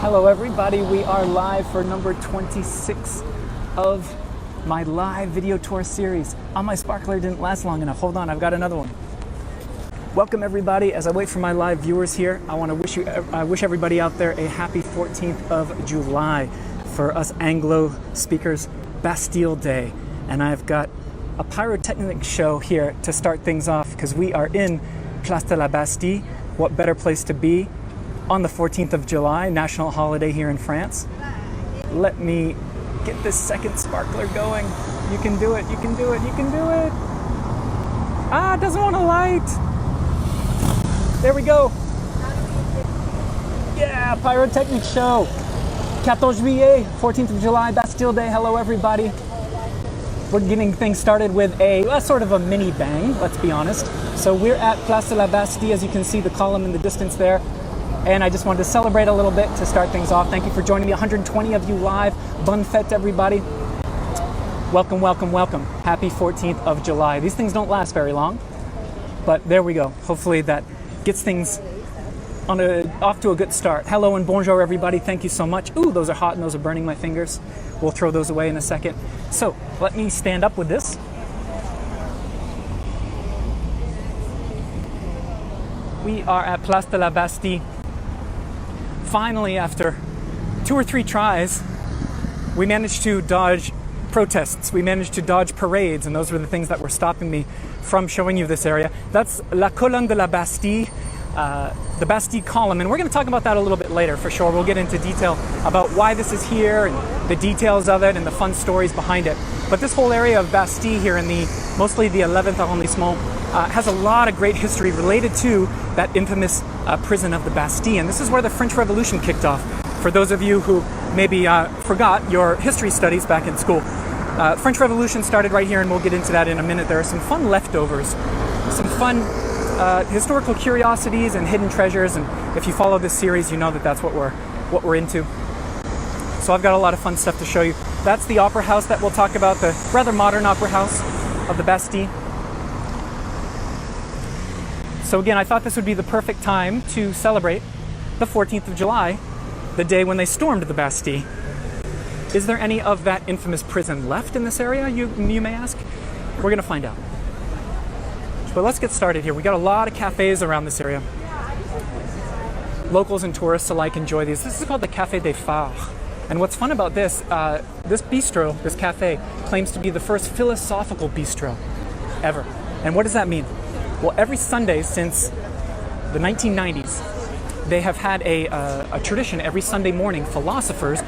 Hello everybody, we are live for number 26 of my live video tour series. My sparkler didn't last long enough. Hold on, I've got another one. Welcome everybody. As I wait for my live viewers here, I want to wish everybody out there a happy 14th of July. For us Anglo speakers, Bastille Day. And I've got a pyrotechnic show here to start things off because we are in Place de la Bastille. What better place to be on the 14th of July, national holiday here in France. Let me get this second sparkler going. You can do it, you can do it, you can do it. It doesn't want to light. There we go. Yeah, pyrotechnic show. 14 juillet, 14th of July, Bastille Day. Hello everybody. We're getting things started with a sort of a mini bang, let's be honest. So we're at Place de la Bastille, as you can see the column in the distance there. And I just wanted to celebrate a little bit to start things off. Thank you for joining me, 120 of you live. Bonne fête, everybody. Welcome, welcome, welcome. Happy 14th of July. These things don't last very long, but there we go. Hopefully that gets things off to a good start. Hello and bonjour, everybody. Thank you so much. Ooh, those are hot and those are burning my fingers. We'll throw those away in a second. So let me stand up with this. We are at Place de la Bastille. Finally, after 2 or 3 tries, we managed to dodge protests. We managed to dodge parades, and those were the things that were stopping me from showing you this area. That's La Colonne de la Bastille, the Bastille column, and we're going to talk about that a little bit later for sure. We'll get into detail about why this is here and the details of it and the fun stories behind it. But this whole area of Bastille here in mostly the 11th arrondissement has a lot of great history related to that infamous prison of the Bastille. And this is where the French Revolution kicked off. For those of you who maybe forgot your history studies back in school, French Revolution started right here, and we'll get into that in a minute. There are some fun leftovers, some fun historical curiosities and hidden treasures. And if you follow this series, you know that that's what we're into. So I've got a lot of fun stuff to show you. That's the opera house that we'll talk about, the rather modern opera house of the Bastille. So again, I thought this would be the perfect time to celebrate the 14th of July, the day when they stormed the Bastille. Is there any of that infamous prison left in this area, you may ask? We're going to find out. But let's get started here. We got a lot of cafes around this area. Locals and tourists alike enjoy these. This is called the Café des Frye. And what's fun about this, this bistro, this cafe, claims to be the first philosophical bistro ever. And what does that mean? Well, every Sunday since the 1990s, they have had a tradition every Sunday morning. Philosophers,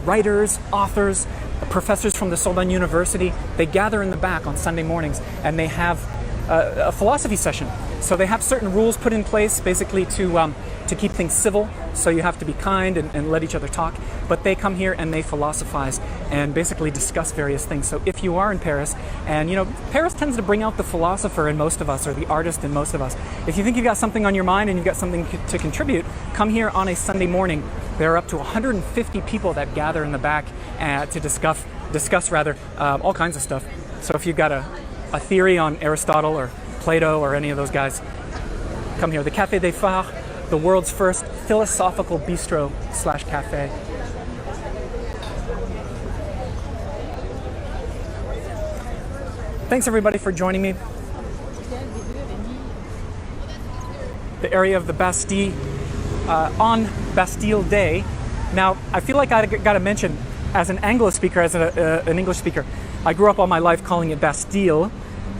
writers, authors, professors from the Sorbonne University, they gather in the back on Sunday mornings and they have a philosophy session. So they have certain rules put in place basically to keep things civil. So you have to be kind and let each other talk. But they come here and they philosophize and basically discuss various things. So if you are in Paris, and you know, Paris tends to bring out the philosopher in most of us, or the artist in most of us. If you think you've got something on your mind and you've got something to contribute, come here on a Sunday morning. There are up to 150 people that gather in the back to discuss all kinds of stuff. So if you've got a theory on Aristotle or Plato or any of those guys, come here. The Café des Frye, the world's first philosophical bistro / cafe. Thanks everybody for joining me. The area of the Bastille on Bastille Day. Now, I feel like I got to mention, as an Anglo speaker, as an English speaker, I grew up all my life calling it Bastille.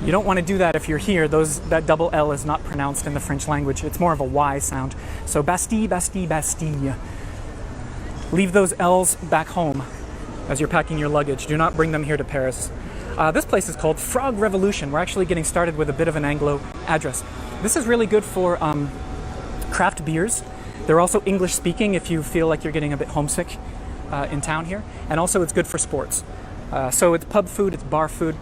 You don't want to do that if you're here. That double L is not pronounced in the French language. It's more of a Y sound. So Bastille, Bastille, Bastille. Leave those L's back home as you're packing your luggage. Do not bring them here to Paris. This place is called Frye Revolution. We're actually getting started with a bit of an Anglo address. This is really good for craft beers. They're also English speaking if you feel like you're getting a bit homesick in town here. And also it's good for sports. So it's pub food, it's bar food,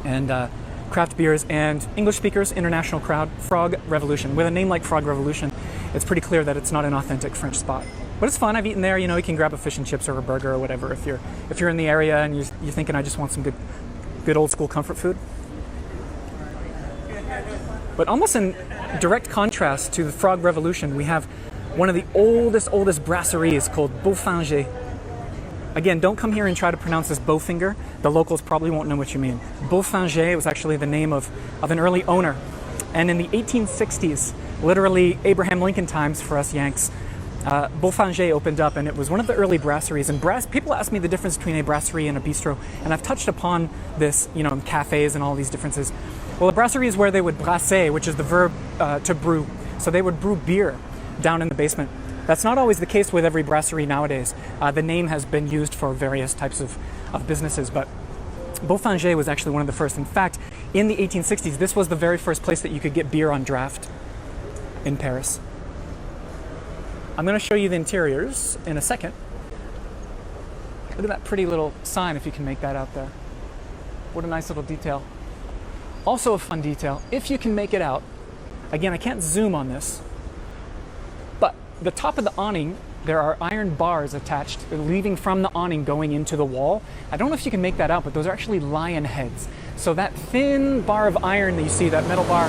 and craft beers and English speakers, international crowd. Frye Revolution. With a name like Frye Revolution, it's pretty clear that it's not an authentic French spot. But it's fun. I've eaten there. You know, you can grab a fish and chips or a burger or whatever if you're in the area and you're thinking, I just want some good old school comfort food. But almost in direct contrast to the Frye Revolution, we have one of the oldest brasseries called Beaufinger. Again, don't come here and try to pronounce this Bowfinger. The locals probably won't know what you mean. Beaufinger was actually the name of an early owner. And in the 1860s, literally Abraham Lincoln times for us Yanks, Beaufinger opened up, and it was one of the early brasseries. And people ask me the difference between a brasserie and a bistro, and I've touched upon this, in cafes and all these differences. Well, a brasserie is where they would brasser, which is the verb to brew. So they would brew beer down in the basement. That's not always the case with every brasserie nowadays. The name has been used for various types of businesses, but Beaufinger was actually one of the first. In fact, in the 1860s, this was the very first place that you could get beer on draft in Paris. I'm going to show you the interiors in a second. Look at that pretty little sign, if you can make that out there. What a nice little detail. Also a fun detail, if you can make it out, again, I can't zoom on this, but the top of the awning, there are iron bars attached, leaving from the awning going into the wall. I don't know if you can make that out, but those are actually lion heads. So that thin bar of iron that you see, that metal bar,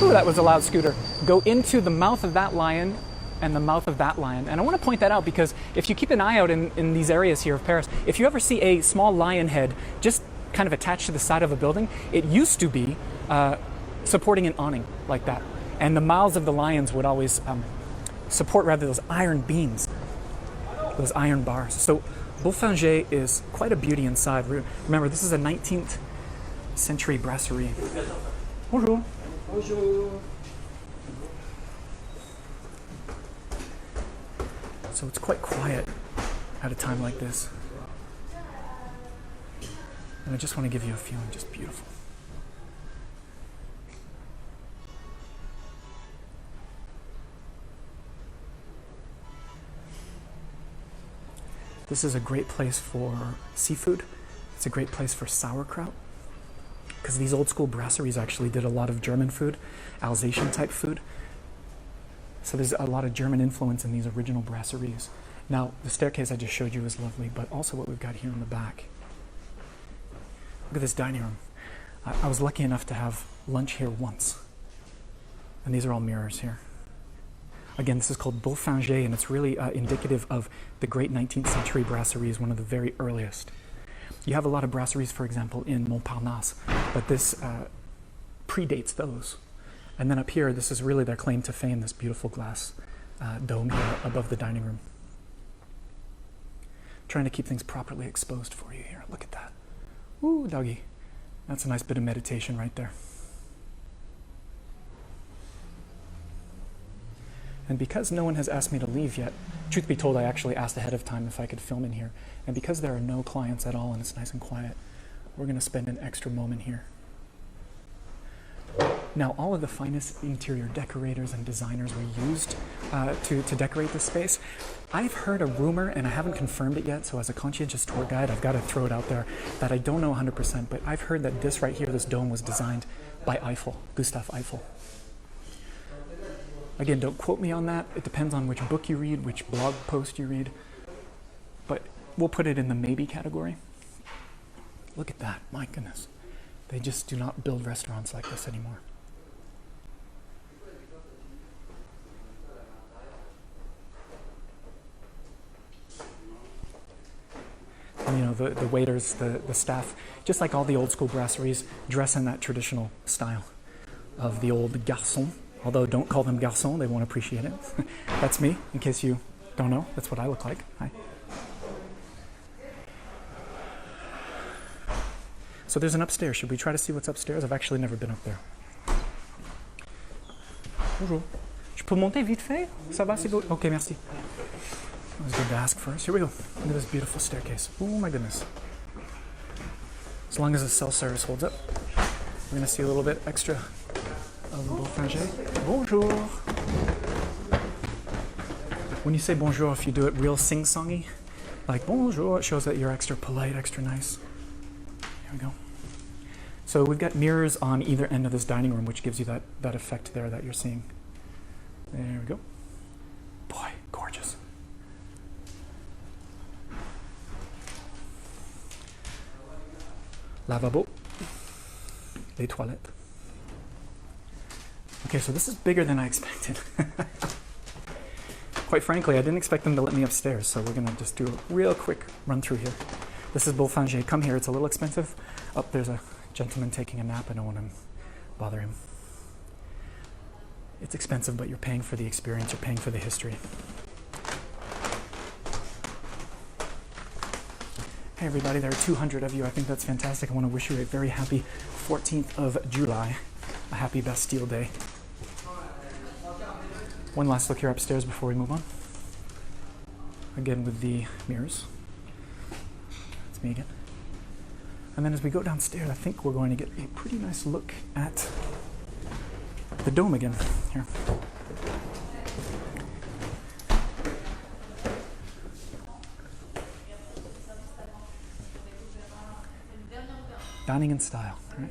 ooh, that was a loud scooter, go into the mouth of that lion and the mouth of that lion. And I want to point that out because if you keep an eye out in these areas here of Paris, if you ever see a small lion head just kind of attached to the side of a building, it used to be supporting an awning like that. And the mouths of the lions would always support those iron beams, those iron bars. So Beaufinger is quite a beauty inside. Remember, this is a 19th century brasserie. Bonjour. Bonjour. So it's quite quiet at a time like this. And I just want to give you a feeling just beautiful. This is a great place for seafood. It's a great place for sauerkraut, because these old school brasseries actually did a lot of German food, Alsatian type food. So there's a lot of German influence in these original brasseries. Now, the staircase I just showed you is lovely, but also what we've got here in the back. Look at this dining room. I was lucky enough to have lunch here once. And these are all mirrors here. Again, this is called Beaufinger, and it's really indicative of the great 19th century brasseries, one of the very earliest. You have a lot of brasseries, for example, in Montparnasse, but this predates those. And then up here, this is really their claim to fame, this beautiful glass dome here above the dining room. Trying to keep things properly exposed for you here. Look at that. Ooh, doggy. That's a nice bit of meditation right there. And because no one has asked me to leave yet, truth be told, I actually asked ahead of time if I could film in here. And because there are no clients at all and it's nice and quiet, we're going to spend an extra moment here. Now, all of the finest interior decorators and designers were used to decorate this space. I've heard a rumor, and I haven't confirmed it yet, so as a conscientious tour guide, I've got to throw it out there, that I don't know 100%, but I've heard that this right here, this dome, was designed by Eiffel, Gustave Eiffel. Again, don't quote me on that. It depends on which book you read, which blog post you read. But we'll put it in the maybe category. Look at that, my goodness. They just do not build restaurants like this anymore. And, you know, the waiters, the staff, just like all the old school brasseries, dress in that traditional style of the old garçon. Although don't call them garçon, they won't appreciate it. That's me, in case you don't know. That's what I look like. Hi. So there's an upstairs. Should we try to see what's upstairs? I've actually never been up there. Bonjour. Je peux monter vite fait? Ça va, c'est good? Okay, merci. It was good to ask first. Here we go. Look at this beautiful staircase. Oh my goodness. As long as the cell service holds up, we're going to see a little bit extra of Beaufinger. Bonjour. When you say bonjour, if you do it real sing-songy, like bonjour, it shows that you're extra polite, extra nice. Here we go. So we've got mirrors on either end of this dining room, which gives you that effect there that you're seeing. There we go. Boy, gorgeous. Lavabo. Les toilettes. Okay, so this is bigger than I expected. Quite frankly, I didn't expect them to let me upstairs, so we're gonna just do a real quick run through here. This is Beaufanger. Come here, it's a little expensive. Oh, there's a gentleman taking a nap. I don't want to bother him. It's expensive, but you're paying for the experience, you're paying for the history. Hey everybody, there are 200 of you. I think that's fantastic. I want to wish you a very happy 14th of July. A happy Bastille Day. One last look here upstairs before we move on. Again with the mirrors. That's me again. And then as we go downstairs, I think we're going to get a pretty nice look at the dome again here. Dining in style, right?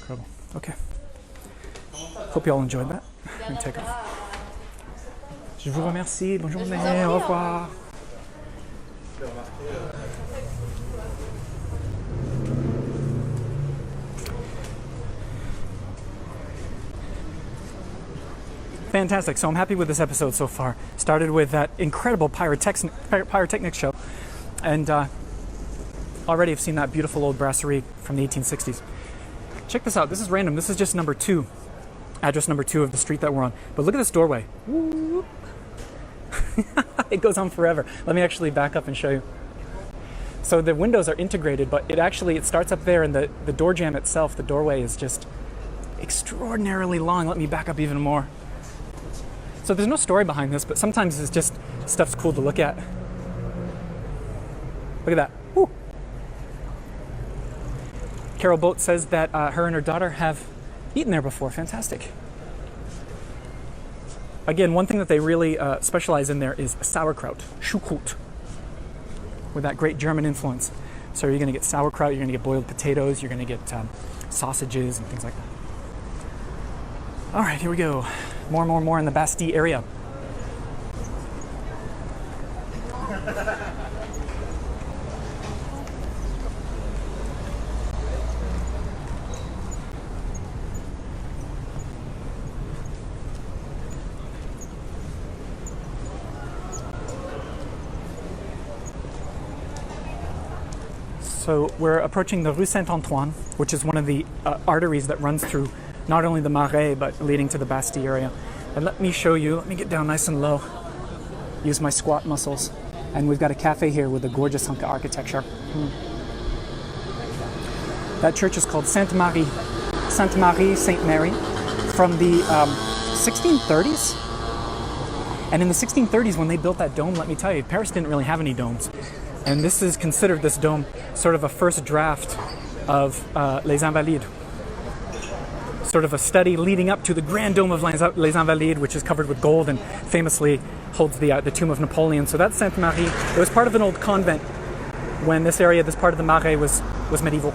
Incredible. Okay. Hope you all enjoyed that. Let me take off. Je vous remercie. Bonne journée. Au revoir. Fantastic. So I'm happy with this episode so far. Started with that incredible pyrotechnic show, and already I've seen that beautiful old brasserie from the 1860s. Check this out. This is random. This is just number 2, address number 2 of the street that we're on. But look at this doorway. It goes on forever. Let me actually back up and show you. So the windows are integrated, but it starts up there, and the door jamb itself, the doorway, is just extraordinarily long. Let me back up even more. So there's no story behind this, but sometimes it's just stuff's cool to look at. Look at that. Woo. Carol Boat says that her and her daughter have eaten there before. Fantastic. Again, one thing that they really specialize in there is sauerkraut, Schuhkraut, with that great German influence. So you're going to get sauerkraut, you're going to get boiled potatoes, you're going to get sausages and things like that. All right, here we go. More in the Bastille area. So we're approaching the Rue Saint-Antoine, which is one of the arteries that runs through not only the Marais, but leading to the Bastille area. And let me show you, let me get down nice and low, use my squat muscles. And we've got a cafe here with a gorgeous hunk of architecture. That church is called Sainte Marie, Sainte Mary, from the 1630s. And in the 1630s, when they built that dome, let me tell you, Paris didn't really have any domes. And this is considered, this dome, sort of a first draft of Les Invalides. Sort of a study leading up to the Grand Dome of Les Invalides, which is covered with gold and famously holds the tomb of Napoleon. So that's Sainte Marie. It was part of an old convent when this part of the Marais was medieval.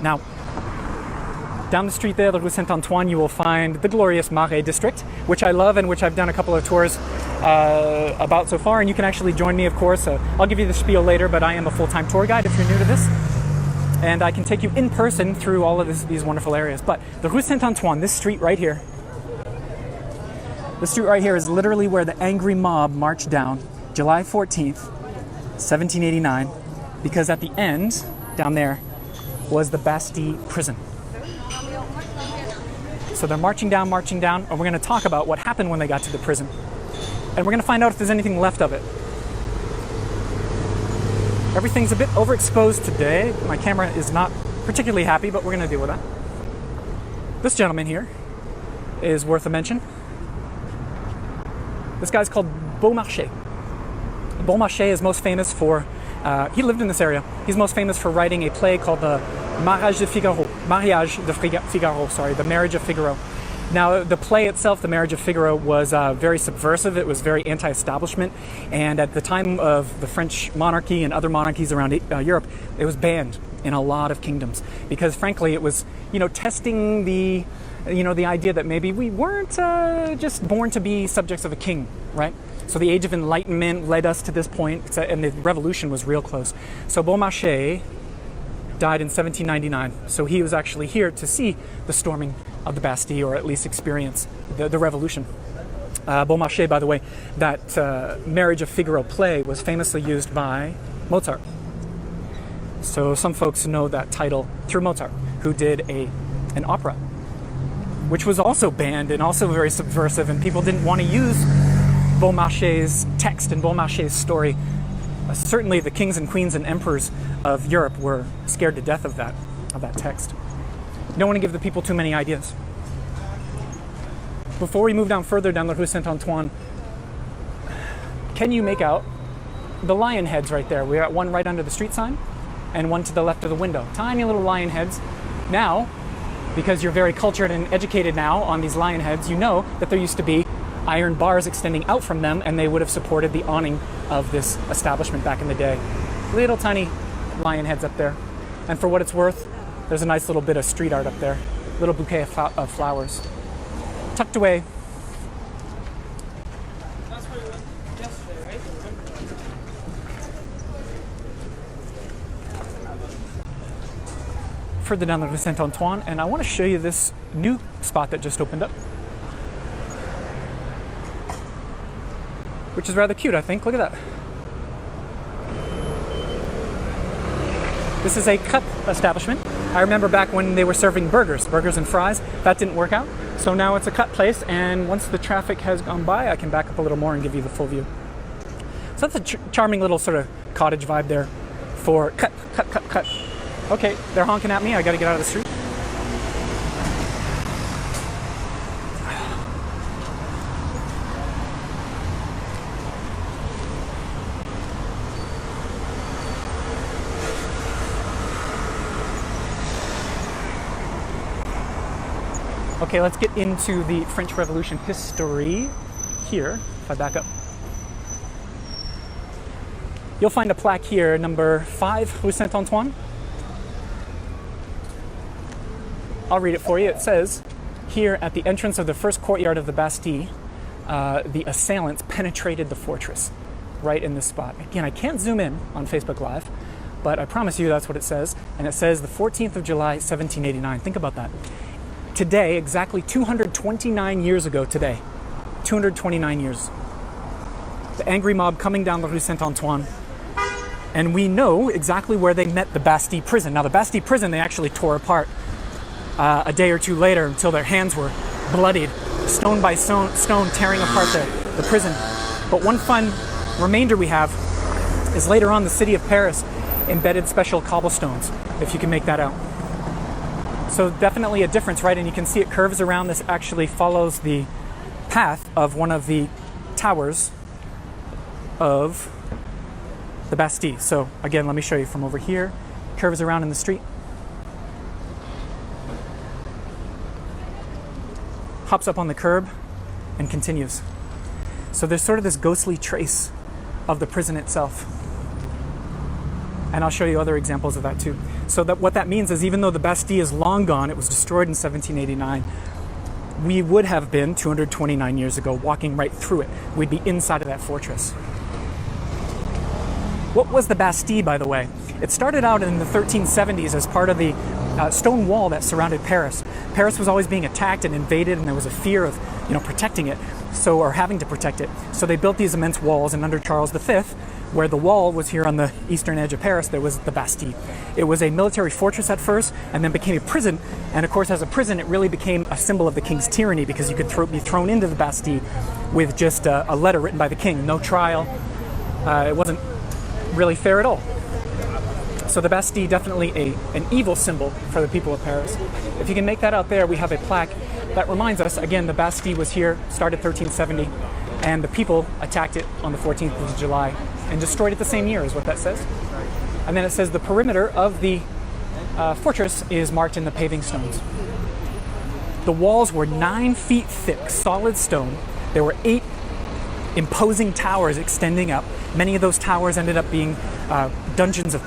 Now, down the street there, the Rue Saint-Antoine, you will find the glorious Marais district, which I love and which I've done a couple of tours about so far. And you can actually join me, of course. I'll give you the spiel later, but I am a full-time tour guide if you're new to this. And I can take you in person through all of these wonderful areas. But the Rue Saint-Antoine, this street right here, is literally where the angry mob marched down July 14th, 1789, because at the end, down there, was the Bastille prison. So they're marching down, and we're going to talk about what happened when they got to the prison. And we're going to find out if there's anything left of it. Everything's a bit overexposed today. My camera is not particularly happy, but we're going to deal with that. This gentleman here is worth a mention. This guy's called Beaumarchais. Beaumarchais is most famous for, he lived in this area. He's most famous for writing a play called the The Marriage of Figaro. Now, the play itself, The Marriage of Figaro, was very subversive. It was very anti-establishment. And at the time of the French monarchy and other monarchies around Europe, it was banned in a lot of kingdoms. Because, frankly, it was, testing the idea that maybe we weren't just born to be subjects of a king, right? So the Age of Enlightenment led us to this point, and the revolution was real close. So Beaumarchais died in 1799. So he was actually here to see the storming of the Bastille, or at least experience the revolution. Beaumarchais, by the way, that Marriage of Figaro play was famously used by Mozart. So some folks know that title through Mozart, who did an opera, which was also banned and also very subversive, and people didn't want to use Beaumarchais' text and Beaumarchais' story. Certainly the kings and queens and emperors of Europe were scared to death of that text. You don't want to give the people too many ideas. Before we move down further down the Rue Saint-Antoine, can you make out the lion heads right there? We got one right under the street sign and one to the left of the window. Tiny little lion heads. Now, because you're very cultured and educated now on these lion heads, you know that there used to be iron bars extending out from them, and they would have supported the awning of this establishment back in the day. Little tiny lion heads up there. And for what it's worth, there's a nice little bit of street art up there. Little bouquet of flowers. Tucked away. That's where we went yesterday, right? Further down the Rue Saint-Antoine, and I want to show you this new spot that just opened up, which is rather cute, I think. Look at that. This is a cut establishment. I remember back when they were serving burgers and fries. That didn't work out. So now it's a cut place, and once the traffic has gone by, I can back up a little more and give you the full view. So that's a charming little sort of cottage vibe there for cut. Okay, they're honking at me. I got to get out of the street. Okay, let's get into the French Revolution history here. If I back up, you'll find a plaque here, number 5, Rue Saint-Antoine. I'll read it for you. It says, here at the entrance of the first courtyard of the Bastille, the assailants penetrated the fortress, right in this spot. Again, I can't zoom in on Facebook Live, but I promise you that's what it says. And it says the 14th of July, 1789. Think about that. Today, exactly 229 years ago today, 229 years, the angry mob coming down the Rue Saint-Antoine, and we know exactly where they met the Bastille prison. Now, the Bastille prison they actually tore apart a day or two later until their hands were bloodied, stone by stone tearing apart the prison. But one fun remainder we have is later on the city of Paris embedded special cobblestones, if you can make that out. So definitely a difference, right? And you can see it curves around. This actually follows the path of one of the towers of the Bastille. So again, let me show you from over here. Curves around in the street. Hops up on the curb and continues. So there's sort of this ghostly trace of the prison itself. And I'll show you other examples of that too. So that what that means is even though the Bastille is long gone, it was destroyed in 1789, we would have been 229 years ago walking right through it. We'd be inside of that fortress. What was the Bastille, by the way? It started out in the 1370s as part of the stone wall that surrounded Paris. Paris was always being attacked and invaded, and there was a fear of, protecting it, or having to protect it. So they built these immense walls, and under Charles V, where the wall was here on the eastern edge of Paris, there was the Bastille. It was a military fortress at first, and then became a prison. And of course, as a prison, it really became a symbol of the king's tyranny, because you could be thrown into the Bastille with just a letter written by the king, no trial. It wasn't really fair at all. So the Bastille, definitely an evil symbol for the people of Paris. If you can make that out there, we have a plaque that reminds us, again, the Bastille was here, started 1370, and the people attacked it on the 14th of July and destroyed it the same year, is what that says. And then it says the perimeter of the fortress is marked in the paving stones. The walls were 9 feet thick, solid stone. There were 8 imposing towers extending up. Many of those towers ended up being dungeons of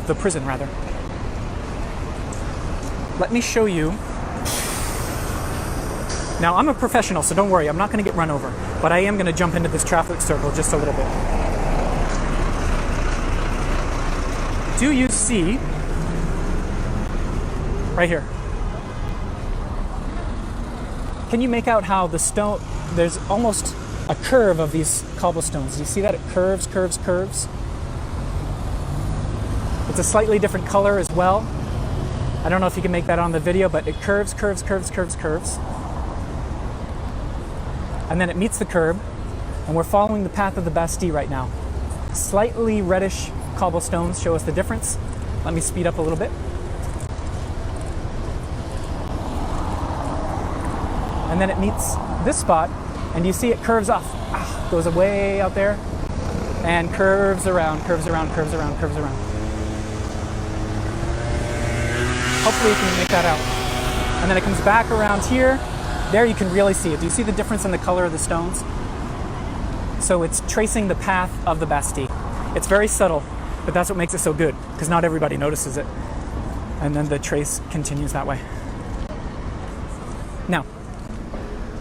the prison. Let me show you. Now, I'm a professional, so don't worry, I'm not going to get run over, but I am going to jump into this traffic circle just a little bit. Do you see right here? Can you make out how the stone, there's almost a curve of these cobblestones. Do you see that? It curves, curves, curves. It's a slightly different color as well. I don't know if you can make that on the video, but it curves, curves, curves, curves, curves. And then it meets the curb, and we're following the path of the Bastille right now. Slightly reddish cobblestones show us the difference. Let me speed up a little bit. And then it meets this spot, and you see it curves off. Goes away out there, and curves around, curves around, curves around, curves around. Hopefully you can make that out. And then it comes back around here. There you can really see it. Do you see the difference in the color of the stones? So it's tracing the path of the Bastille. It's very subtle, but that's what makes it so good, because not everybody notices it. And then the trace continues that way. Now,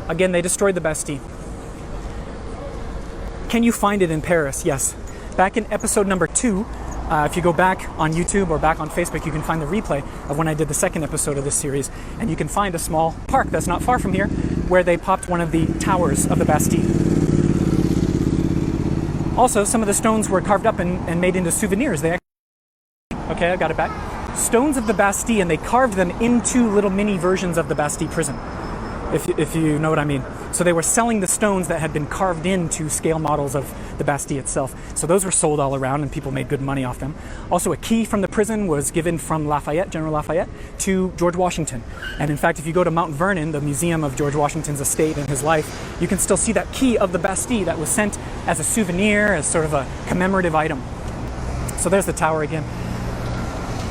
again, they destroyed the Bastille. Can you find it in Paris? Yes. Back in episode number 2, if you go back on YouTube or back on Facebook, you can find the replay of when I did the second episode of this series, and you can find a small park that's not far from here where they popped one of the towers of the Bastille. Also, some of the stones were carved up and made into souvenirs. Okay, I got it back. Stones of the Bastille, and they carved them into little mini versions of the Bastille prison, if you know what I mean. So they were selling the stones that had been carved into scale models of the Bastille itself. So those were sold all around, and people made good money off them. Also, a key from the prison was given from Lafayette, General Lafayette, to George Washington. And in fact, if you go to Mount Vernon, the museum of George Washington's estate and his life, you can still see that key of the Bastille that was sent as a souvenir, as sort of a commemorative item. So there's the tower again.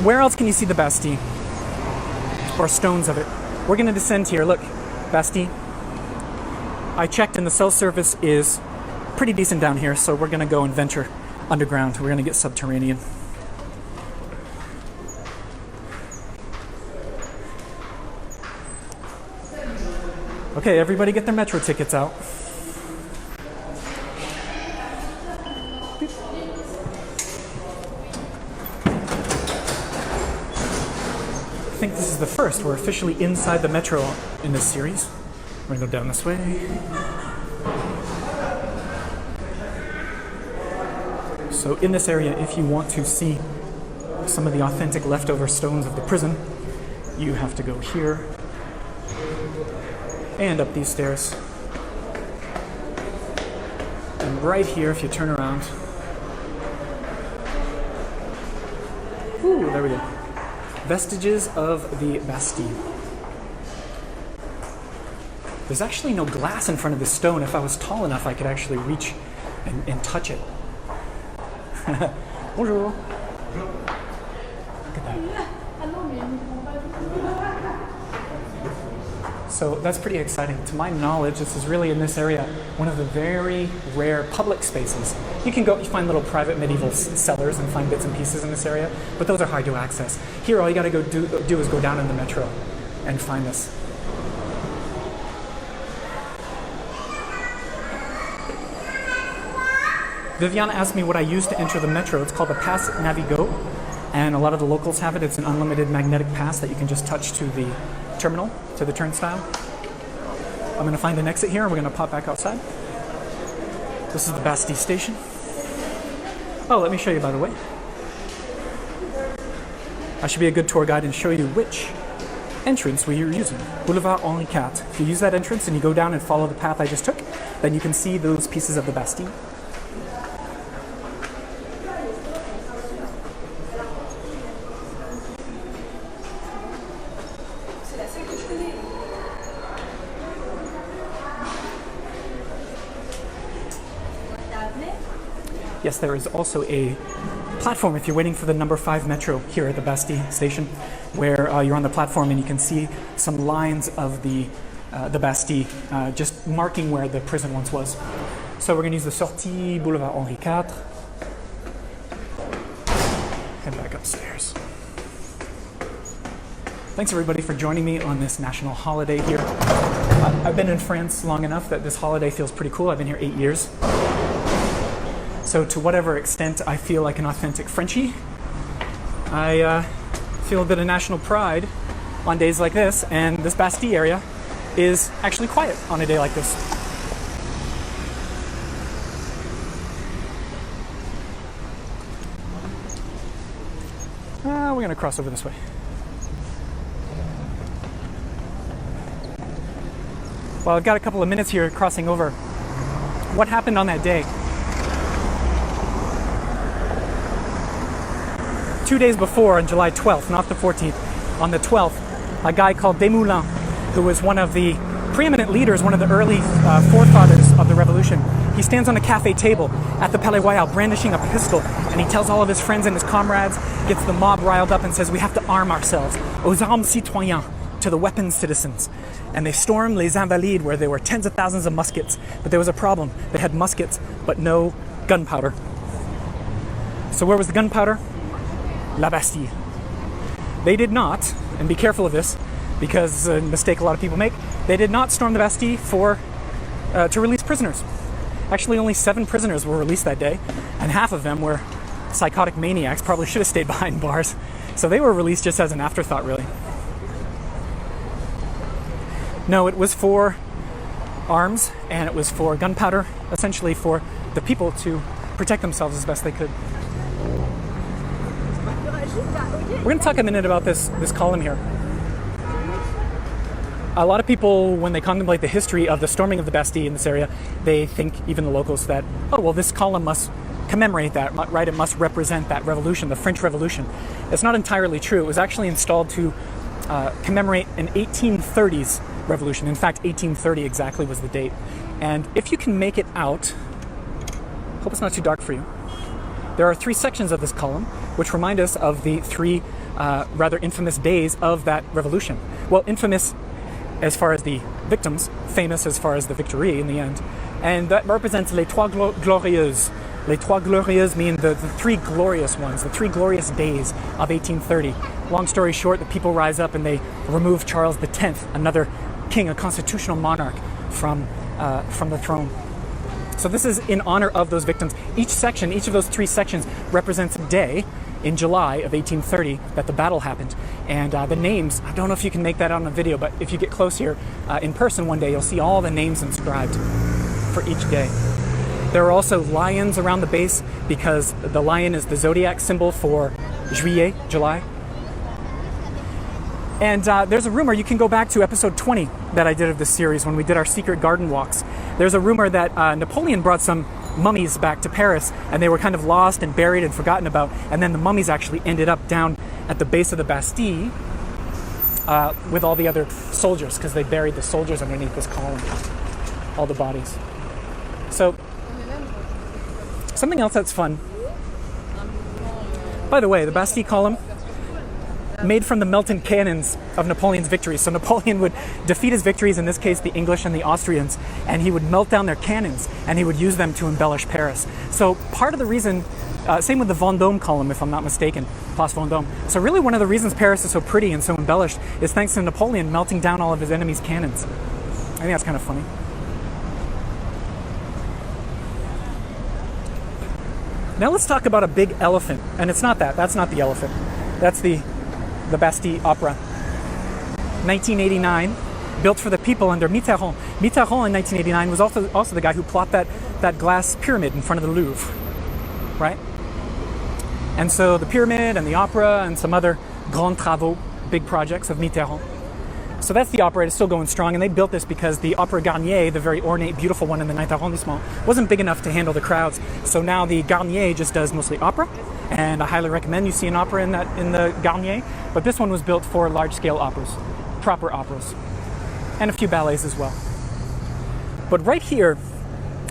Where else can you see the Bastille? Or stones of it? We're going to descend here. Look, Bastille. I checked, and the cell surface is pretty decent down here, so we're going to go and venture underground. We're going to get subterranean. Okay, everybody get their metro tickets out. I think this is the first. We're officially inside the metro in this series. We're going to go down this way. So in this area, if you want to see some of the authentic leftover stones of the prison, you have to go here and up these stairs. And right here, if you turn around, ooh, there we go. Vestiges of the Bastille. There's actually no glass in front of this stone. If I was tall enough, I could actually reach and touch it. Bonjour. Look at that. So that's pretty exciting. To my knowledge, this is really in this area one of the very rare public spaces. You can go, you find little private medieval cellars and find bits and pieces in this area, but those are hard to access. Here, all you got to go do is go down in the metro and find this. Viviana asked me what I use to enter the metro. It's called the Pass Navigo, and a lot of the locals have it. It's an unlimited magnetic pass that you can just touch to the terminal, to the turnstile. I'm going to find an exit here, and we're going to pop back outside. This is the Bastille station. Oh, let me show you, by the way. I should be a good tour guide and show you which entrance we are using. Boulevard Henri IV. If you use that entrance and you go down and follow the path I just took, then you can see those pieces of the Bastille. Yes, there is also a platform if you're waiting for the number 5 metro here at the Bastille station, where you're on the platform and you can see some lines of the Bastille, just marking where the prison once was. So we're going to use the Sortie Boulevard Henri IV. Head back upstairs. Thanks everybody for joining me on this national holiday here. I've been in France long enough that this holiday feels pretty cool. I've been here 8 years. So to whatever extent I feel like an authentic Frenchie, I feel a bit of national pride on days like this, and this Bastille area is actually quiet on a day like this. We're going to cross over this way. Well, I've got a couple of minutes here crossing over. What happened on that day? 2 days before, on July 12th, not the 14th, on the 12th, a guy called Desmoulins, who was one of the preeminent leaders, one of the early forefathers of the revolution, he stands on a cafe table at the Palais Royal brandishing a pistol, and he tells all of his friends and his comrades, gets the mob riled up and says, we have to arm ourselves, aux armes citoyens, to the weapons citizens. And they stormed Les Invalides, where there were tens of thousands of muskets, but there was a problem. They had muskets, but no gunpowder. So where was the gunpowder? La Bastille. They did not, and be careful of this, because a mistake a lot of people make, they did not storm the Bastille to release prisoners. Actually, only 7 prisoners were released that day, and half of them were psychotic maniacs, probably should have stayed behind bars. So they were released just as an afterthought, really. No, it was for arms, and it was for gunpowder, essentially for the people to protect themselves as best they could. We're going to talk a minute about this column here. A lot of people, when they contemplate the history of the storming of the Bastille in this area, they think, even the locals, that, oh, well, this column must commemorate that, right? It must represent that revolution, the French Revolution. It's not entirely true. It was actually installed to commemorate an 1830s revolution. In fact, 1830 exactly was the date. And if you can make it out, hope it's not too dark for you, there are 3 sections of this column which remind us of the 3 rather infamous days of that revolution. Well, infamous as far as the victims, famous as far as the victory in the end. And that represents les trois glorieuses. Les trois glorieuses mean the 3 glorious ones, the 3 glorious days of 1830. Long story short, the people rise up and they remove Charles X, another king, a constitutional monarch, from the throne. So this is in honor of those victims. Each section, each of those 3 sections represents a day in July of 1830 that the battle happened. And the names, I don't know if you can make that out on a video, but if you get close here in person one day, you'll see all the names inscribed for each day. There are also lions around the base because the lion is the zodiac symbol for Juillet, July. And there's a rumor, you can go back to episode 20 that I did of this series when we did our secret garden walks. There's a rumor that Napoleon brought some mummies back to Paris, and they were kind of lost and buried and forgotten about, and then the mummies actually ended up down at the base of the Bastille with all the other soldiers, because they buried the soldiers underneath this column, all the bodies. So, something else that's fun. By the way, the Bastille column, made from the melted cannons of Napoleon's victories. So Napoleon would defeat his victories, in this case the English and the Austrians, and he would melt down their cannons and he would use them to embellish Paris. So part of the reason, same with the Vendôme column, if I'm not mistaken, Place Vendôme. So really one of the reasons Paris is so pretty and so embellished is thanks to Napoleon melting down all of his enemies' cannons. I think that's kind of funny. Now let's talk about a big elephant, and it's not that. That's not the elephant. That's the Bastille Opera. 1989, built for the people under Mitterrand. Mitterrand in 1989 was also the guy who plotted that glass pyramid in front of the Louvre, right? And so the pyramid and the opera and some other grands travaux, big projects of Mitterrand. So that's the opera. It's still going strong, and they built this because the Opera Garnier, the very ornate, beautiful one in the 9th arrondissement, wasn't big enough to handle the crowds. So now the Garnier just does mostly opera, and I highly recommend you see an opera in the Garnier. But this one was built for large-scale operas, proper operas, and a few ballets as well. But right here,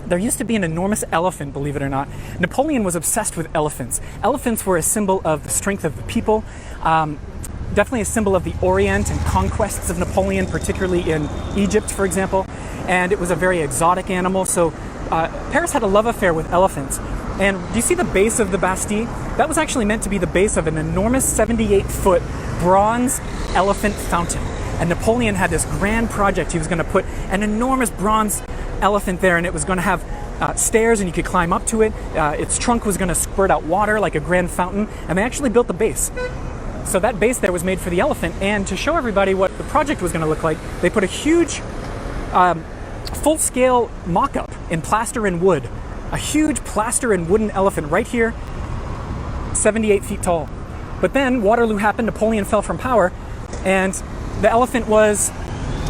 there used to be an enormous elephant, believe it or not. Napoleon was obsessed with elephants. Elephants were a symbol of the strength of the people. Definitely a symbol of the Orient and conquests of Napoleon, particularly in Egypt, for example. And it was a very exotic animal. So Paris had a love affair with elephants. And do you see the base of the Bastille? That was actually meant to be the base of an enormous 78-foot bronze elephant fountain. And Napoleon had this grand project. He was going to put an enormous bronze elephant there, and it was going to have stairs, and you could climb up to it. Its trunk was going to squirt out water like a grand fountain. And they actually built the base. So that base there was made for the elephant, and to show everybody what the project was going to look like, they put a huge full-scale mock-up in plaster and wood. A huge plaster and wooden elephant right here, 78 feet tall. But then Waterloo happened, Napoleon fell from power, and the elephant was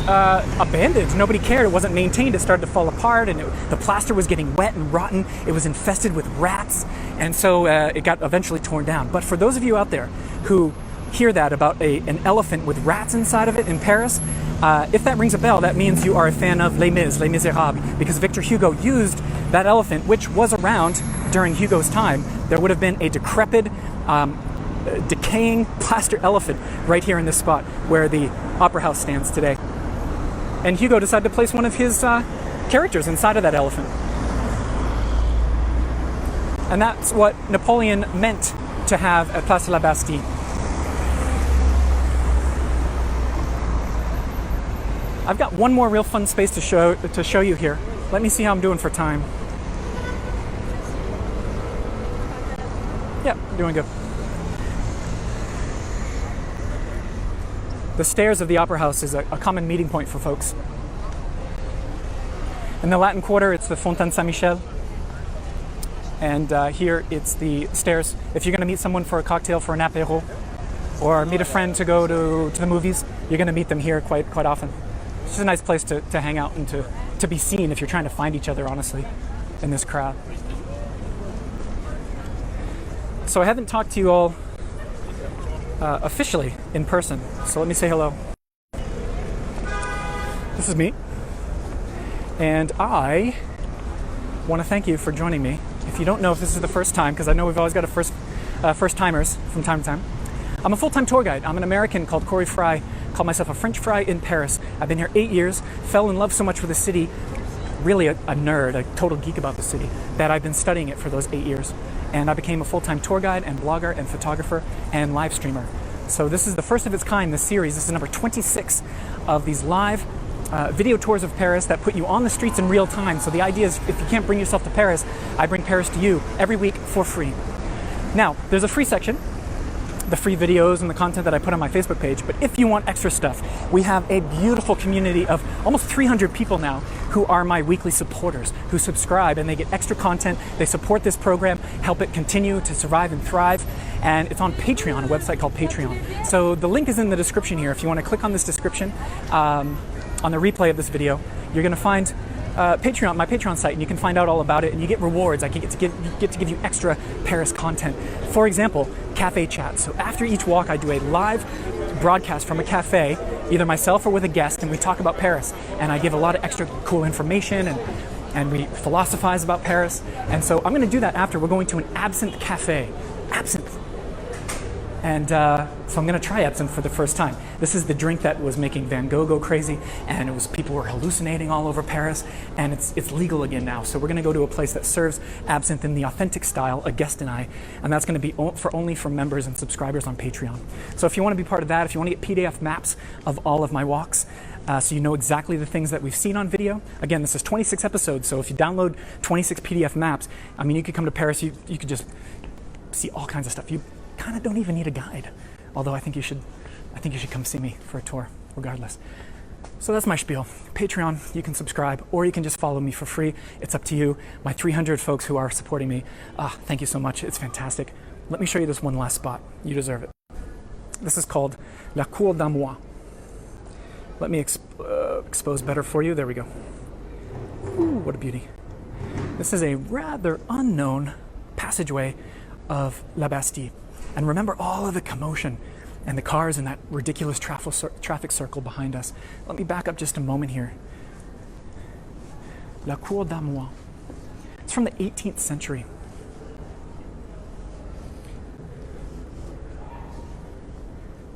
abandoned. Nobody cared. It wasn't maintained. It started to fall apart, and the plaster was getting wet and rotten. It was infested with rats, and so it got eventually torn down. But for those of you out there who hear that about an elephant with rats inside of it in Paris, if that rings a bell, that means you are a fan of Les Miserables, because Victor Hugo used that elephant, which was around during Hugo's time. There would have been a decrepit, decaying plaster elephant right here in this spot where the Opera House stands today. And Hugo decided to place one of his characters inside of that elephant. And that's what Napoleon meant to have at Place de la Bastille. I've got one more real fun space to show you here. Let me see how I'm doing for time. Yeah, doing good. The stairs of the Opera House is a common meeting point for folks. In the Latin Quarter, it's the Fontaine Saint-Michel. And here, it's the stairs. If you're going to meet someone for a cocktail, for an apéro, or meet a friend to go to the movies, you're going to meet them here quite often. It's just a nice place to hang out and to be seen if you're trying to find each other, honestly, in this crowd. So I haven't talked to you all officially in person, so let me say hello. This is me, and I want to thank you for joining me. If you don't know if this is the first time, because I know we've always got a first-timers from time to time, I'm a full-time tour guide. I'm an American called Frye, call myself a French fry in Paris. I've been here 8 years, fell in love so much with the city, really a nerd, a total geek about the city, that I've been studying it for those 8 years. And I became a full-time tour guide and blogger and photographer and live streamer. So this is the first of its kind, this series. This is number 26 of these live video tours of Paris that put you on the streets in real time. So the idea is, if you can't bring yourself to Paris, I bring Paris to you every week for free. Now, there's a free section, the free videos and the content that I put on my Facebook page. But if you want extra stuff, we have a beautiful community of almost 300 people now who are my weekly supporters, who subscribe and they get extra content. They support this program, help it continue to survive and thrive. And it's on Patreon, a website called Patreon. So the link is in the description here. If you want to click on this description, on the replay of this video, you're going to find Patreon, my Patreon site, and you can find out all about it, and you get rewards. I get to give you extra Paris content. For example, cafe chats. So after each walk, I do a live broadcast from a cafe, either myself or with a guest, and we talk about Paris. And I give a lot of extra cool information, and we philosophize about Paris. And so I'm going to do that after. We're going to an absinthe cafe. Absinthe. And so I'm going to try absinthe for the first time. This is the drink that was making Van Gogh go crazy, and people were hallucinating all over Paris, and it's legal again now. So we're going to go to a place that serves absinthe in the authentic style, a guest and I, and that's going to be only for members and subscribers on Patreon. So if you want to be part of that, if you want to get PDF maps of all of my walks, so you know exactly the things that we've seen on video. Again, this is 26 episodes, so if you download 26 PDF maps, I mean, you could come to Paris, you could just see all kinds of stuff. You kind of don't even need a guide, although I think you should come see me for a tour regardless. So that's my spiel. Patreon, you can subscribe, or you can just follow me for free. It's up to you. My 300 folks who are supporting me, thank you so much. It's fantastic. Let me show you this one last spot. You deserve it. This is called La Cour d'Amois. Let me expose better for you. There we go. Ooh, what a beauty. This is a rather unknown passageway of La Bastille. And remember all of the commotion and the cars and that ridiculous traffic circle behind us. Let me back up just a moment here. La Cour d'Amois. It's from the 18th century.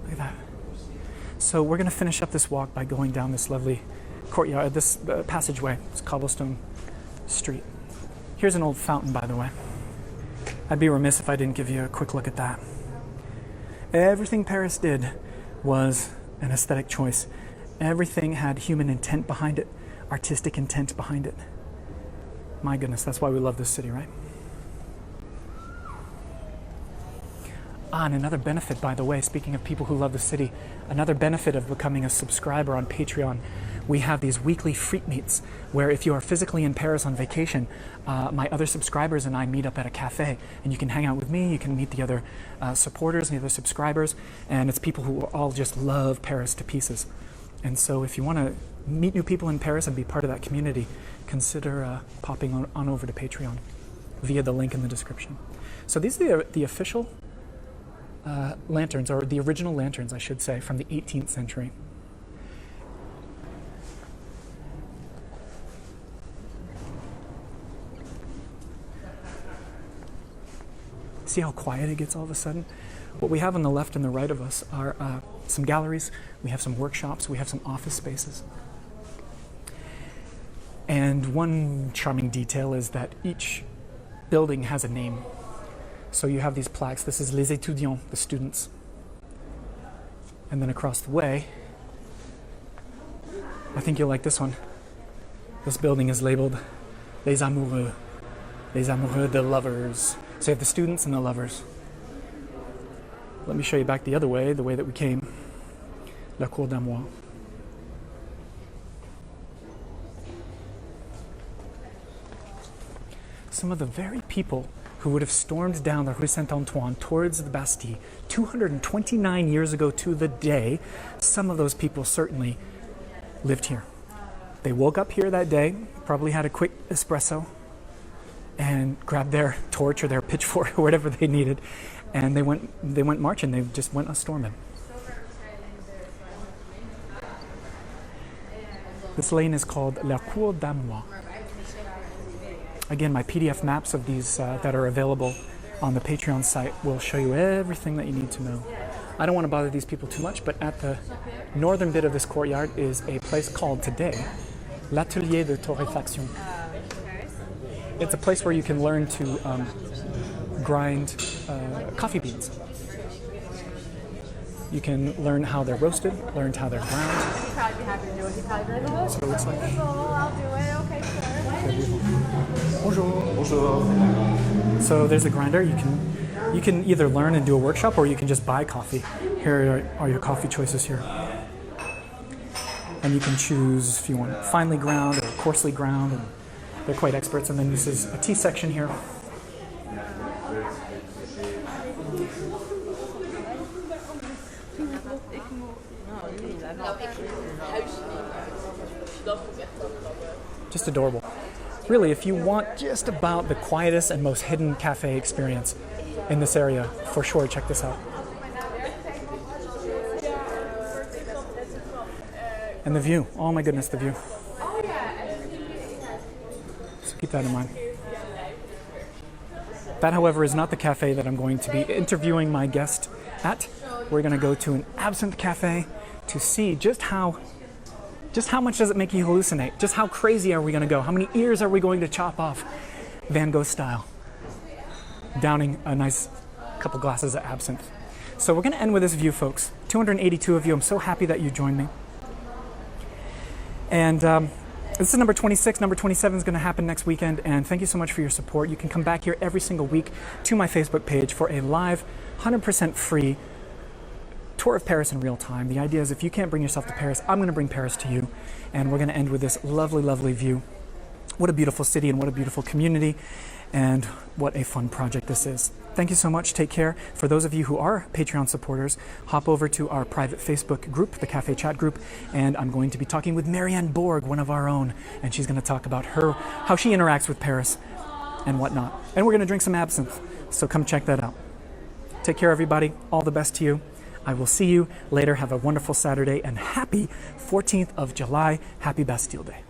Look at that. So we're going to finish up this walk by going down this lovely courtyard, this passageway. It's cobblestone street. Here's an old fountain, by the way. I'd be remiss if I didn't give you a quick look at that. Everything Paris did was an aesthetic choice. Everything had human intent behind it, artistic intent behind it. My goodness, that's why we love this city, right? And another benefit, by the way, speaking of people who love the city, another benefit of becoming a subscriber on Patreon, we have these weekly Frite meets where if you are physically in Paris on vacation, my other subscribers and I meet up at a cafe, and you can hang out with me, you can meet the other supporters and the other subscribers, and it's people who all just love Paris to pieces. And so if you want to meet new people in Paris and be part of that community, consider popping on over to Patreon via the link in the description. So these are the official lanterns, or the original lanterns, I should say, from the 18th century. See how quiet it gets all of a sudden? What we have on the left and the right of us are some galleries, we have some workshops, we have some office spaces. And one charming detail is that each building has a name. So you have these plaques. This is Les Étudiants, the students. And then across the way, I think you'll like this one. This building is labeled Les Amoureux. Les Amoureux, the lovers. So you have the students and the lovers. Let me show you back the other way, the way that we came. La Cour d'Amour. Some of the very people who would have stormed down the Rue Saint-Antoine towards the Bastille 229 years ago to the day, some of those people certainly lived here. They woke up here that day, probably had a quick espresso, and grabbed their torch or their pitchfork or whatever they needed, and they went marching. They just went a-storming. This lane is called La Cour d'Amour. Again, my PDF maps of these that are available on the Patreon site will show you everything that you need to know. I don't want to bother these people too much, but at the northern bit of this courtyard is a place called today L'Atelier de Torréfaction. It's a place where you can learn to grind coffee beans. You can learn how they're roasted, learn how they're ground. He'd probably be happy to do it. He'd probably be like, oh, So it looks like. I'll do it. Okay, sure. Bonjour. Bonjour. So there's the grinder. You can either learn and do a workshop, or you can just buy coffee. Here are your coffee choices here. And you can choose if you want finely ground or coarsely ground, and they're quite experts. And then this is a tea section here. Just adorable. Really, if you want just about the quietest and most hidden cafe experience in this area, for sure, check this out. And the view. Oh my goodness, the view. So keep that in mind. That, however, is not the cafe that I'm going to be interviewing my guest at. We're going to go to an absinthe cafe to see just how much does it make you hallucinate? Just how crazy are we going to go? How many ears are we going to chop off, Van Gogh style, downing a nice couple glasses of absinthe? So we're going to end with this view, folks. 282 of you. I'm so happy that you joined me. And this is number 26. Number 27 is going to happen next weekend. And thank you so much for your support. You can come back here every single week to my Facebook page for a live, 100% free tour of Paris in real time. The idea is if you can't bring yourself to Paris, I'm going to bring Paris to you. And we're going to end with this lovely, lovely view. What a beautiful city and what a beautiful community. And what a fun project this is. Thank you so much. Take care. For those of you who are Patreon supporters, hop over to our private Facebook group, the Cafe Chat group, and I'm going to be talking with Marianne Borg, one of our own, and she's going to talk about how she interacts with Paris and whatnot. And we're going to drink some absinthe, so come check that out. Take care, everybody. All the best to you. I will see you later. Have a wonderful Saturday, and happy 14th of July. Happy Bastille Day.